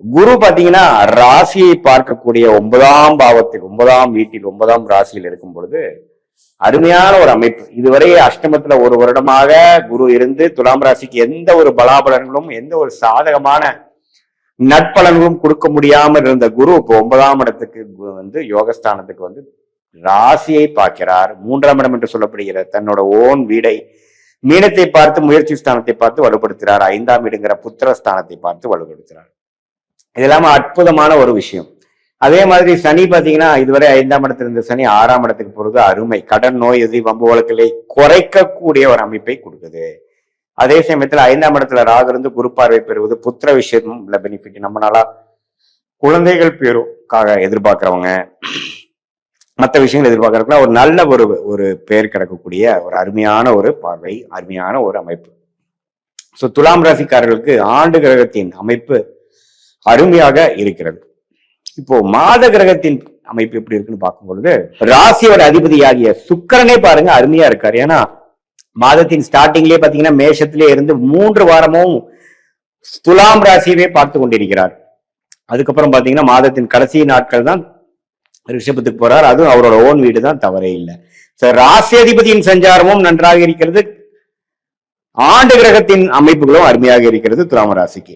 குரு பாத்தீங்கன்னா ராசியை பார்க்கக்கூடிய 9ஆம் பாவத்தில் 9ஆம் வீட்டில் 9ஆம் ராசியில் இருக்கும் பொழுது அருமையான ஒரு அமைப்பு. இதுவரை அஷ்டமத்துல ஒரு வருடமாக குரு இருந்து துலாம் ராசிக்கு எந்த ஒரு பலாபலன்களும் எந்த ஒரு சாதகமான நட்பலன்களும் கொடுக்க முடியாமல் இருந்த குரு இப்போ 9ஆம் இடத்துக்கு வந்து யோகஸ்தானத்துக்கு வந்து ராசியை பார்க்கிறார். 3ஆம் இடம் என்று சொல்லப்படுகிற தன்னோட ஓன் வீடை மீனத்தை பார்த்து முயற்சி ஸ்தானத்தை பார்த்து வலுப்படுத்துகிறார். 5ஆம் வீடுங்கிற புத்திரஸ்தானத்தை பார்த்து வலுப்படுத்துகிறார். இது இல்லாம அற்புதமான ஒரு விஷயம். அதே மாதிரி சனி பாத்தீங்கன்னா இதுவரை 5ஆம் இடத்துல இருந்த சனி 6ஆம் இடத்துக்கு போறது அருமை. கடன், நோய், எதி, வம்பு வழக்குகளை குறைக்கக்கூடிய ஒரு அமைப்பை கொடுக்குது. அதே சமயத்துல 5ஆம் இடத்துல ராகு இருந்து குரு பார்வை பெறுவது புத்திர விஷயம் உள்ள பெனிஃபிட். நம்ம நாளா குழந்தைகள் பேருக்காக எதிர்பார்க்கிறவங்க மற்ற விஷயங்கள் எதிர்பார்க்கறதுக்குலாம் ஒரு நல்ல ஒரு பேர் கிடக்கக்கூடிய ஒரு அருமையான ஒரு பார்வை, அருமையான ஒரு அமைப்பு. சோ துலாம் ராசிக்காரர்களுக்கு ஆண்டு கிரகத்தின் அமைப்பு அருமையாக இருக்கிறது. இப்போ மாத கிரகத்தின் அமைப்பு எப்படி இருக்குன்னு பார்க்கும் பொழுது ராசியோட அதிபதியாகிய சுக்கிரனே பாருங்க அருமையா இருக்காரு. ஏன்னா மாதத்தின் ஸ்டார்டிங்லயே பாத்தீங்கன்னா மேஷத்திலே இருந்து 3 வாரமும் துலாம் ராசியவே பார்த்து கொண்டிருக்கிறார். அதுக்கப்புறம் பாத்தீங்கன்னா மாதத்தின் கடைசி நாட்கள் தான் ரிஷபத்துக்கு போறார். அதுவும் அவரோட ஓன் வீடு தான், தவறே இல்லை. ராசி அதிபதியின் சஞ்சாரமும் நன்றாக இருக்கிறது. ஆண்டு கிரகத்தின் அமைப்புகளும் அருமையாக இருக்கிறது துலாம் ராசிக்கு.